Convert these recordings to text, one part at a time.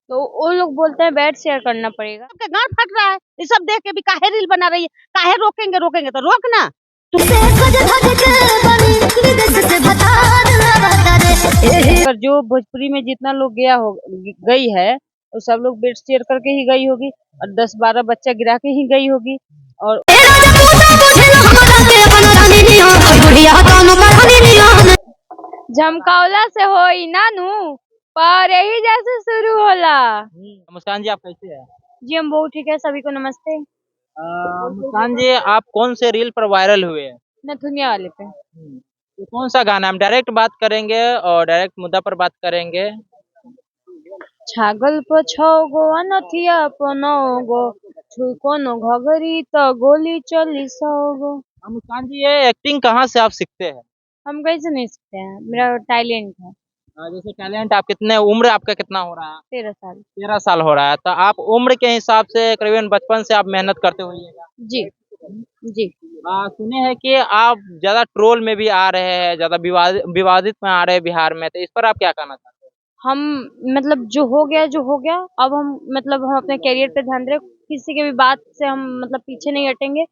तो वो लोग बोलते हैं बेड शेयर करना पड़ेगा। सबके गांड फट रहा है, ये सब देख के भी काहे रील बना रही है, काहे रोकेंगे तो रोक ना। अगर जो भोजपुरी में जितना लोग गई है वो सब लोग बेड शेयर करके ही गई होगी और 10-12 बच्चा गिरा के ही गई होगी। और झमकावला से होई नानू पर यही जैसे शुरू होला। मुस्कान जी, आप कैसे हैं? जी हम बहुत ठीक है, सभी को नमस्ते। मुस्कान जी, आप कौन से रील पर वायरल हुए हैं? नथुनिया वाले पे। तो कौन सा गाना? हम डायरेक्ट बात करेंगे और डायरेक्ट मुद्दा पर बात करेंगे। छागल पर 6 गो अनथिया पर 9 गो कोनो घगरी तो गोली चली 100 गो। मुस्कान जी, ये एक्टिंग कहाँ से आप सीखते हैं? हम कैसे नहीं सकते हैं, मेरा टैलेंट है। जैसे टैलेंट, आप कितने उम्र आपका कितना हो रहा है? 13 साल। 13 साल हो रहा है, तो आप उम्र के हिसाब से करीबन बचपन से आप मेहनत करते होइएगा। जी जी। सुने हैं कि आप ज्यादा ट्रोल में भी आ रहे हैं, ज्यादा विवादित में आ रहे हैं बिहार में, तो इस पर आप क्या कहना चाहते हैं? हम मतलब जो हो गया, अब हम अपने करियर पे ध्यान दे रहे, किसी के भी बात से हम मतलब पीछे नहीं हटेंगे।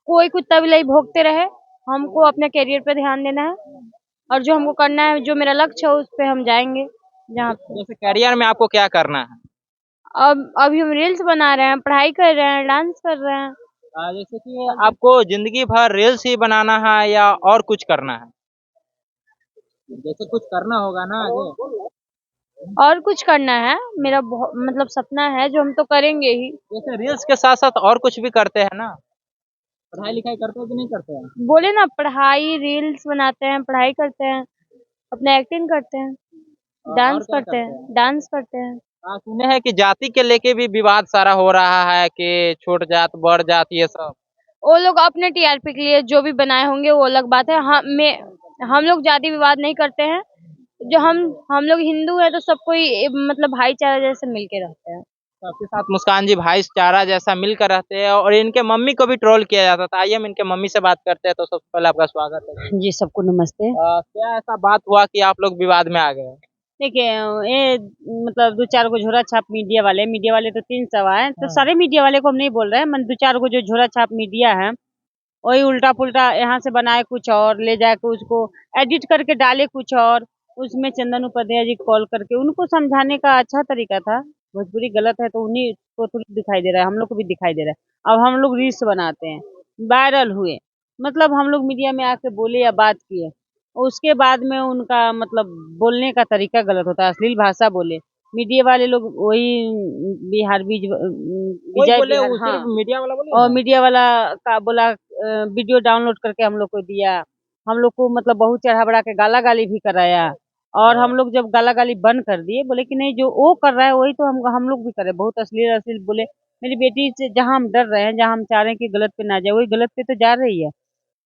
कोई कुत्ता बिलाई भोंकते रहे, हमको अपने करियर पे ध्यान देना है और जो हमको करना है, जो मेरा लक्ष्य है उस पे हम जाएंगे जहाँ पे। जैसे करियर में आपको क्या करना है? अब अभी हम रील्स बना रहे हैं, पढ़ाई कर रहे हैं, डांस कर रहे हैं। जैसे कि आपको जिंदगी भर रील्स ही बनाना है या और कुछ करना है? जैसे कुछ करना होगा ना आगे। और कुछ करना है, मेरा मतलब सपना है जो हम तो करेंगे ही। जैसे रील्स के साथ साथ और कुछ भी करते हैं ना? पढ़ाई लिखाई करते हो कि नहीं करते हैं? बोले ना, पढ़ाई, रील्स बनाते हैं, पढ़ाई करते हैं, अपने एक्टिंग करते हैं, और डांस क्या करते करते हैं, हैं? डांस करते हैं। सुने हैं कि जाति के लेके भी विवाद सारा हो रहा है कि छोट जात बड़ जात ये सब। वो लोग अपने टीआरपी के लिए जो भी बनाए होंगे वो अलग बात है। हम लोग जाति विवाद नहीं करते हैं। जो हम लोग हिंदू है तो सब कोई मतलब भाईचारा जैसे मिलके रहते हैं। तो आपके साथ मुस्कान जी भाईचारा जैसा मिलकर रहते हैं और इनके मम्मी को भी ट्रोल किया जाता था। आइए हम इनके मम्मी से बात करते हैं। तो सबसे पहले आपका स्वागत है। जी सबको नमस्ते। क्या ऐसा बात हुआ कि आप लोग विवाद में आ गए? देखिए ये मतलब 2-4 गो झोरा छाप मीडिया वाले तो 300 है, तो सारे मीडिया वाले को हम नहीं बोल रहे हैं, मन 2-4 गो जो झोरा छाप मीडिया है वही उल्टा पुल्टा यहाँ से बनाए कुछ और ले जाके उसको एडिट करके डाले कुछ और। उसमें चंदन उपाध्याय जी कॉल करके उनको समझाने का अच्छा तरीका था। भोजपुरी गलत है तो उन्हीं को थोड़ी दिखाई दे रहा है, हम लोग को भी दिखाई दे रहा है। अब हम लोग रील्स बनाते हैं, वायरल हुए, मतलब हम लोग मीडिया में आके बोले या बात किए, उसके बाद में उनका मतलब बोलने का तरीका गलत होता है, अश्लील भाषा बोले। मीडिया वाले लोग वही विजय बोले बिहार, वो हाँ, सिर्फ मीडिया वाला बोले और ना? मीडिया वाला का बोला वीडियो डाउनलोड करके हम लोग को दिया। हम लोग को मतलब बहुत चढ़ा बढ़ा के गाला गाली भी कराया। और हम लोग जब गाला गाली बंद कर दिए, बोले कि नहीं जो वो कर रहा है वही तो हम लोग भी करें। बहुत अश्लील अश्लील बोले। मेरी बेटी से जहाँ हम डर रहे हैं, जहाँ हम चाह रहे हैं कि गलत पे ना जाए, वही गलत पे तो जा रही है।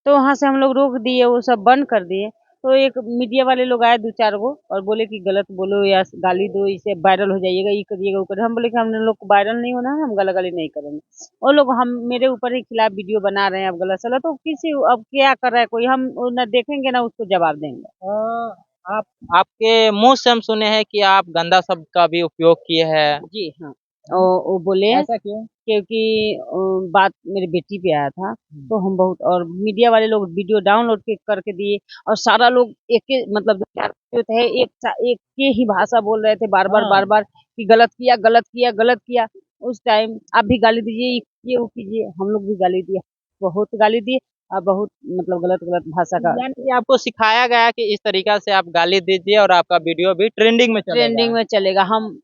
तो वहाँ से हम लोग रोक दिए, वो सब बंद कर दिए। तो एक मीडिया वाले लोग आए 2-4 गो और बोले कि गलत बोलो या गाली दो, इसे वायरल हो जाइएगा, ये करिएगा वो करिएगा। हम बोले कि हम लोग को वायरल नहीं होना है, हम गाला गाली नहीं करेंगे। वो लोग हम मेरे ऊपर ही खिलाफ वीडियो बना रहे हैं, अब गलत सलत तो किसी अब क्या कर रहा है कोई, हम ना देखेंगे ना उसको जवाब देंगे। आप आपके मुंह से हम सुने हैं कि आप गंदा शब्द का भी उपयोग किए हैं। जी हाँ। वो बोले ऐसा क्यों? क्योंकि बात मेरी बेटी पे आया था, तो हम बहुत, और मीडिया वाले लोग वीडियो डाउनलोड करके दिए और सारा लोग मतलब जो थे एक के ही भाषा बोल रहे थे बार बार बार बार कि गलत किया गलत किया गलत किया। उस टाइम आप भी गाली दीजिए, ये वो कीजिए, हम लोग भी गाली दिए, बहुत गाली दिए और बहुत मतलब गलत गलत भाषा का। यानी कि आपको सिखाया गया कि इस तरीका से आप गाली दीजिए और आपका वीडियो भी ट्रेंडिंग में चलेगा। ट्रेंडिंग में चलेगा। हम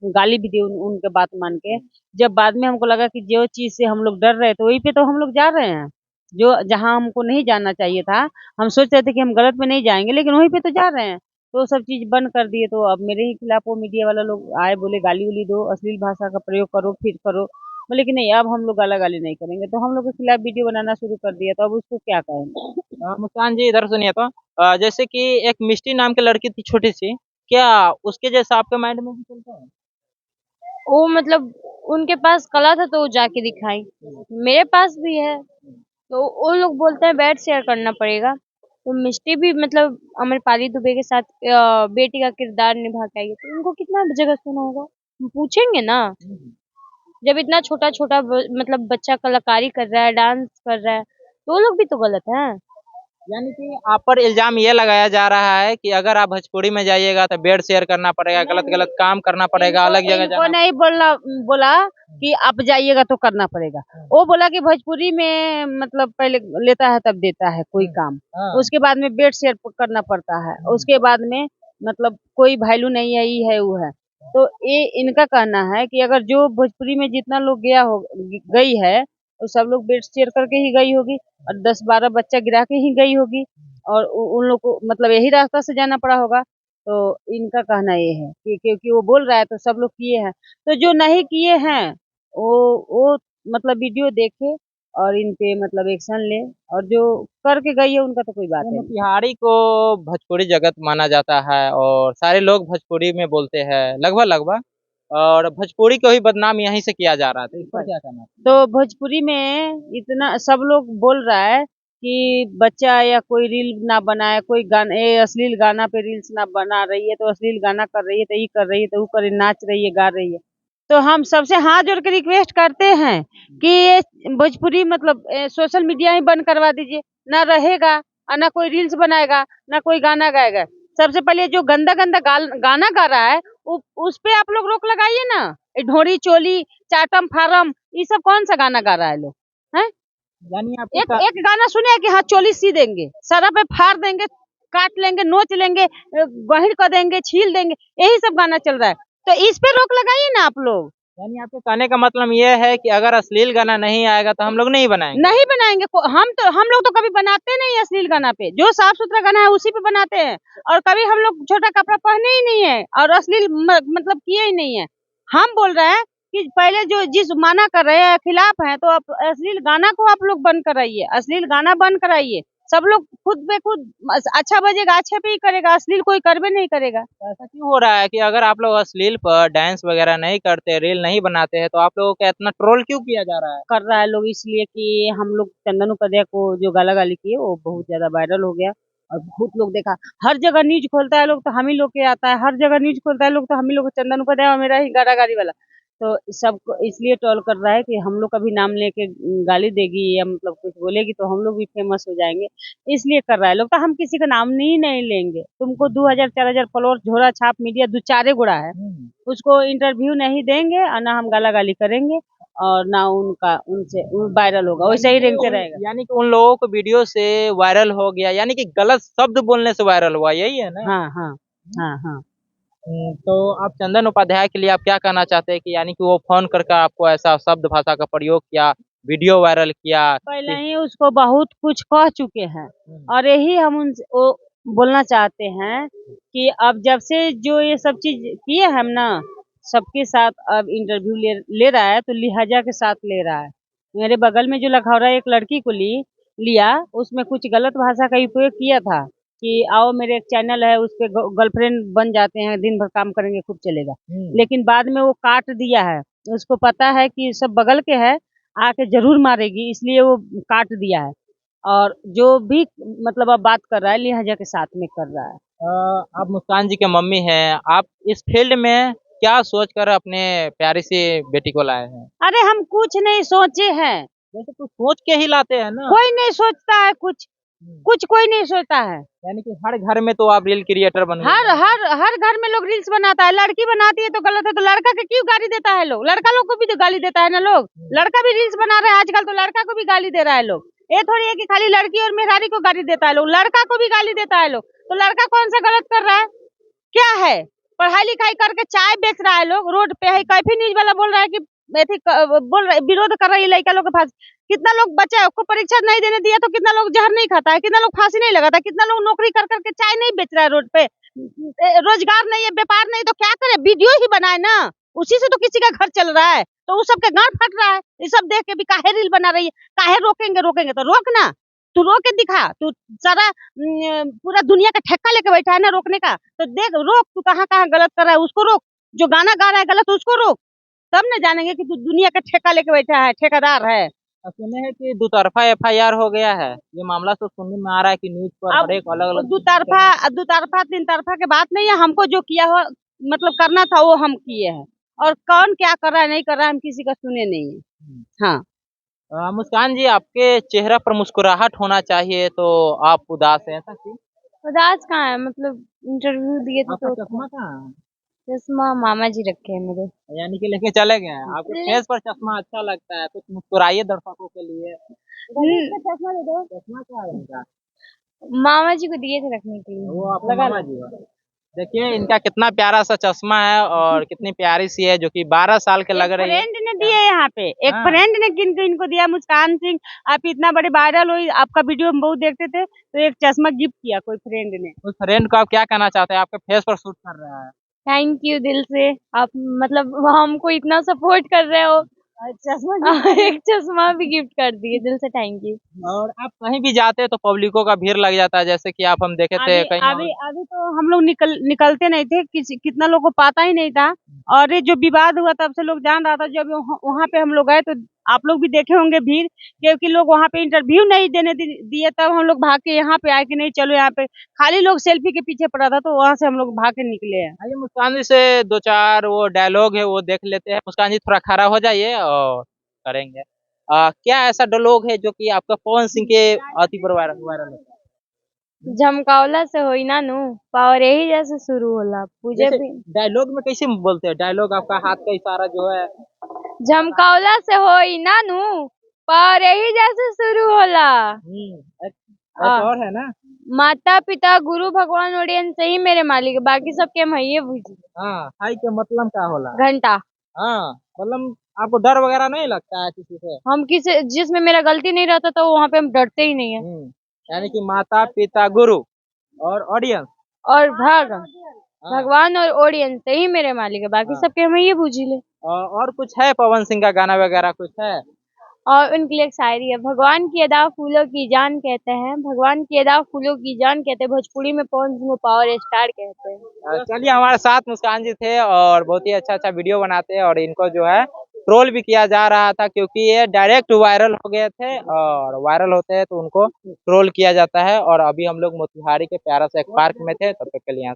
गाली भी दिए उनके बात मान के। जब बाद में हमको लगा कि जो चीज से हम लोग डर रहे थे वहीं पे तो हम लोग जा रहे हैं, जो जहां हमको नहीं जाना चाहिए था। हम सोच रहे थे कि हम गलत में नहीं जाएंगे, लेकिन वहीं पे तो जा रहे हैं। तो सब चीज बंद कर दिए। तो अब मेरे ही खिलाफ वो मीडिया वाला लोग आए, बोले गाली उली दो, अश्लील भाषा का प्रयोग करो, फिर करो। बोले कि नहीं अब हम लोग गाला गाली नहीं करेंगे, तो हम लोग के खिलाफ वीडियो बनाना शुरू कर दिया। तो अब उसको क्या कहें। मुस्कान जी, इधर सुनिए तो। जैसे कि एक मिष्टी नाम की लड़की थी छोटी सी, क्या उसके जैसा आपके माइंड में भी चलता है? वो मतलब उनके पास कला था तो वो जाके दिखाई, मेरे पास भी है। तो वो लोग बोलते हैं बेड शेयर करना पड़ेगा। तो मिष्टी भी मतलब अमरपाली दुबे के साथ बेटी का किरदार निभा के आई है, तो उनको कितना जगह सुना होगा। पूछेंगे ना। जब इतना छोटा छोटा मतलब बच्चा कलाकारी कर रहा है, डांस कर रहा है, तो वो लोग भी तो गलत है। यानी कि आप पर इल्जाम ये लगाया जा रहा है कि अगर आप भोजपुरी में जाइएगा तो बेड शेयर करना पड़ेगा, गलत गलत काम करना पड़ेगा, अलग जगह इनको जाना नहीं बोला कि आप जाइएगा तो करना पड़ेगा। वो बोला कि भोजपुरी में मतलब पहले लेता है तब देता है कोई काम, हाँ। उसके बाद में बेड शेयर करना पड़ता है, उसके बाद में मतलब कोई वैल्यू नहीं है, ये है वो है। तो ये इनका कहना है कि अगर जो भोजपुरी में जितना लोग गई है, तो सब लोग बेड शेयर करके ही गई होगी और 10-12 बच्चा गिरा के ही गई होगी, और उन लोग को मतलब यही रास्ता से जाना पड़ा होगा। तो इनका कहना ये है कि क्योंकि वो बोल रहा है तो सब लोग किए हैं, तो जो नहीं किए हैं वो मतलब वीडियो देखे और इन पे मतलब एक्शन ले, और जो करके गई है उनका तो कोई बात तो नहीं। मोतिहारी को भोजपुरी जगत माना जाता है और सारे लोग भोजपुरी में बोलते हैं लगभग लगभग, और भोजपुरी को ही बदनाम यहीं से किया जा रहा था। इस पर क्या कहना है? तो भोजपुरी में इतना सब लोग बोल रहा है कि बच्चा या कोई रील ना बनाए, कोई गाना ये अश्लील गाना पे रील्स ना बना रही है, तो अश्लील गाना कर रही है, तो ये कर रही है, तो वो कर नाच रही है, गा रही है। तो हम सबसे हाथ जोड़ के रिक्वेस्ट करते हैं कि ये भोजपुरी मतलब सोशल मीडिया ही बंद करवा दीजिए, ना रहेगा और ना कोई रील्स बनाएगा, ना कोई गाना गाएगा। सबसे पहले जो गंदा गंदा गाना गा रहा है उस पे आप लोग रोक लगाइए ना। ये ढोरी चोली चाटम फारम ये सब कौन सा गाना गा रहा है लोग हैं? यानी आपके एक गाना सुने कि हाँ चोली सी देंगे, सरा पे फाड़ देंगे, काट लेंगे, नोच लेंगे, गहिर कर देंगे, छील देंगे, यही सब गाना चल रहा है। तो इस पे रोक लगाइए ना आप लोग। यानी आपके कहने का मतलब ये है कि अगर अश्लील गाना नहीं आएगा तो हम लोग नहीं बनाएंगे। नहीं बनाएंगे हम लोग तो कभी बनाते नहीं अश्लील गाना पे, जो साफ सुथरा गाना है उसी पे बनाते हैं। और कभी हम लोग छोटा कपड़ा पहने ही नहीं है और अश्लील मतलब किए ही नहीं है। हम बोल रहे हैं कि पहले जो जिस माना कर रहे हैं खिलाफ हैं, तो आप अश्लील गाना को आप लोग बंद कराइए, अश्लील गाना बंद कराइए। सब लोग खुद बे खुद अच्छा बजेगा अच्छे पे ही करेगा, अश्लील कोई करबे नहीं करेगा। तो ऐसा क्यों हो रहा है कि अगर आप लोग अश्लील पर डांस वगैरह नहीं करते, रील नहीं बनाते हैं, तो आप लोगों को इतना ट्रोल क्यों किया जा रहा है? कर रहा है लोग इसलिए कि हम लोग चंदन उपाध्याय को जो गाला गाली किए वो बहुत ज्यादा वायरल हो गया और बहुत लोग देखा। हर जगह न्यूज खोलता है लोग तो हम ही लोग के आता है, हर जगह न्यूज खोलता है लोग तो हम ही लोग चंदन उपाध्याय और मेरा ही गाड़ी वाला। तो सबको इसलिए ट्रोल कर रहा है कि हम लोग का भी नाम लेके गाली देगी या मतलब कुछ बोलेगी तो हम लोग भी फेमस हो जाएंगे, इसलिए कर रहा है लोग। तो हम किसी का नाम नहीं लेंगे। तुमको 2000-4000 फॉलोअर झोरा छाप मीडिया दो चारे गुड़ा है, उसको इंटरव्यू नहीं देंगे और ना हम गाला गाली करेंगे और ना उनका उनसे वायरल होगा, वैसे ही रेंगते रहेगा। यानी कि उन लोगों को वीडियो से वायरल हो गया, यानी कि गलत शब्द बोलने से वायरल हुआ, यही है ना? हाँ हाँ हाँ हाँ। तो आप चंदन उपाध्याय के लिए आप क्या कहना चाहते हैं कि यानी कि वो फोन करके आपको ऐसा शब्द भाषा का प्रयोग किया, वीडियो वायरल किया? पहले ही उसको बहुत कुछ कह चुके हैं और यही हम उनसे वो बोलना चाहते हैं कि अब जब से जो ये सब चीज किए हम ना, सबके साथ अब इंटरव्यू ले रहा है तो लिहाजा के साथ ले रहा है। मेरे बगल में जो लखौरा एक लड़की को लिया, उसमें कुछ गलत भाषा का उपयोग किया था कि आओ मेरे एक चैनल है उस पे गर्लफ्रेंड बन जाते हैं, दिन भर काम करेंगे खूब चलेगा। लेकिन बाद में वो काट दिया है, उसको पता है कि सब बगल के है, आके जरूर मारेगी, इसलिए वो काट दिया है। और जो भी मतलब अब बात कर रहा है लिहाजा के साथ में कर रहा है। आप मुस्कान जी के मम्मी हैं, आप इस फील्ड में क्या सोच कर अपने प्यारी सी बेटी को लाए हैं? अरे हम कुछ नहीं सोचे हैं, जैसे कुछ सोच के ही लाते हैं ना। कोई नहीं सोचता है कुछ, कुछ कोई नहीं सोचता है। यानी कि हर घर में तो आप रील क्रिएटर बन गए हर हैं। हर घर में लोग रील्स बनाता है, लड़की बनाती है तो गलत है, तो लड़का के क्यों गाली देता है लोग? लड़का लोग को भी तो गाली देता है ना लोग, लड़का भी रील्स बना रहा है आजकल, तो लड़का को भी गाली दे रहा है लोग। ये थोड़ी है कि खाली लड़की और मेहरारी को गाली देता है लोग, लड़का को भी गाली देता है लोग। तो लड़का कौन सा गलत कर रहा है? क्या है? पढ़ाई लिखाई करके चाय बेच रहा है लोग रोड पे है, कैफी न्यूज वाला बोल रहा है कि बोल रहा है विरोध कर रही है लड़का लोग के पास। कितना लोग बच्चा को परीक्षा नहीं देने दिया तो कितना लोग जहर नहीं खाता है, कितना लोग फांसी नहीं लगाता, कितना लोग नौकरी कर करके चाय नहीं बेच रहा है रोड पे। रोजगार नहीं है, व्यापार नहीं, तो क्या करे? वीडियो ही बनाए ना, उसी से तो किसी का घर चल रहा है, तो उस सबके गांड फट रहा है। ये सब देख के भी काहे रील बना रही है, काहे रोकेंगे तो रोक ना, तू रोक के दिखा। तू सारा पूरा दुनिया का ठेका लेके बैठा है ना रोकने का, तो देख रोक, तू कहाँ कहाँ गलत कर रहा है उसको रोक, जो गाना गा रहा है गलत उसको रोक, तब न जानेंगे कि तू दुनिया का ठेका लेके बैठा है, ठेकेदार है। सुने हैं कि दुतरफा एफआईआर हो गया है, ये मामला तो सुनने में आ रहा है कि न्यूज पर अब हर एक अलग अलग दो तरफा तीन तरफा के बात नहीं है, हमको जो किया हो मतलब करना था वो हम किए हैं, और कौन क्या कर रहा है नहीं कर रहा है हम किसी का सुने नहीं है। हाँ, मुस्कान जी, आपके चेहरा पर मुस्कुराहट होना चाहिए, तो आप उदास हैं, ऐसा क्यों? उदास कहाँ है, मतलब इंटरव्यू दिए थे आपका तो चश्मा कहाँ है? चश्मा मामा जी रखे हैं मेरे। यानी कि लेके चले गए हैं। आपके ले- फेस पर चश्मा अच्छा लगता है, कुछ मुस्कुराइए दर्शकों के लिए। चश्मा दे दो, चश्मा क्या है इनका? मामा जी को दिए थे रखने के लिए। वो आपका मामा जी है। देखिए इनका कितना प्यारा सा चश्मा है और कितनी प्यारी सी है, जो कि 12 साल के लग एक रही है। फ्रेंड ने दिए यहाँ पे, एक हाँ। फ्रेंड ने किनको इनको दिया, मुस्कान सिंह। आप इतना बड़े वायरल हुई, आपका वीडियो हम बहुत देखते थे, तो एक चश्मा गिफ्ट किया कोई फ्रेंड ने। उस फ्रेंड को आप क्या कहना चाहते हैं? आपके फेस पर सूट कर रहा है। थैंक यू दिल से, आप मतलब हमको इतना सपोर्ट कर रहे हो। चश्मा एक चश्मा भी गिफ्ट कर दिए, दिल से थैंक यू। और आप कहीं भी जाते हैं तो पब्लिकों का भीड़ लग जाता है, जैसे कि आप हम देखे थे अभी कहीं अभी और। अभी तो हम लोग निकलते नहीं थे, कितना लोग को पता ही नहीं था। और ये जो विवाद हुआ तब से लोग जान रहा था। जब वहाँ पे हम लोग गए तो आप लोग भी देखे होंगे भीड़, क्योंकि लोग वहाँ पे इंटरव्यू नहीं देने दिए, तब हम लोग भाग के यहाँ पे आए कि नहीं चलो यहाँ पे। खाली लोग सेल्फी के पीछे पड़ा था, तो वहाँ से हम लोग भाग के निकले हैं। आइए मुस्कान जी से दो चार वो डायलॉग है वो देख लेते हैं। मुस्कान जी थोड़ा खड़ा हो जाइए और करेंगे। क्या ऐसा डायलॉग है जो कि आपका पवन सिंह के अति पर वायरल वायरल होता है? झमकावला से होई ना नू, पावर यही जैसे शुरू होला पूजे जैसे भी। डायलॉग में कैसे बोलते हैं? डायलॉग आपका हाथ का इशारा जो है। झमकावला से होई ना नू, पावर यही जैसे शुरू होला। एक और है ना। माता पिता गुरु भगवान ओडियन से ही मेरे मालिक है, बाकी सबके मैये भूजी। हाँ, हाई के मतलब क्या होला? घंटा। हाँ, मतलब आपको डर वगैरह नहीं लगता है किसी से? हम किसी जिसमें मेरा गलती नहीं रहता तो वहाँ पे हम डरते ही नहीं है। यानी कि माता पिता गुरु और ऑडियंस। और हाँ, भगवान और ऑडियंस से ही मेरे मालिक है, बाकी हाँ। सबके मैये भूजी ले। और कुछ है पवन सिंह का गाना वगैरह कुछ है? और उनके लिए एक शायरी है, भगवान की अदा फूलों की जान कहते हैं, भगवान की अदा फूलों की जान कहते हैं, भोजपुरी में पवन सिंह को पावर स्टार कहते हैं। चलिए हमारे साथ मुस्कान जी थे और बहुत ही अच्छा अच्छा वीडियो बनाते हैं, और इनको जो है ट्रोल भी किया जा रहा था, क्योंकि ये डायरेक्ट वायरल हो गए थे, और वायरल होते हैं तो उनको ट्रोल किया जाता है। और अभी हम लोग मोतिहारी के प्यारा सा एक पार्क में थे, तब तक के लिए यहाँ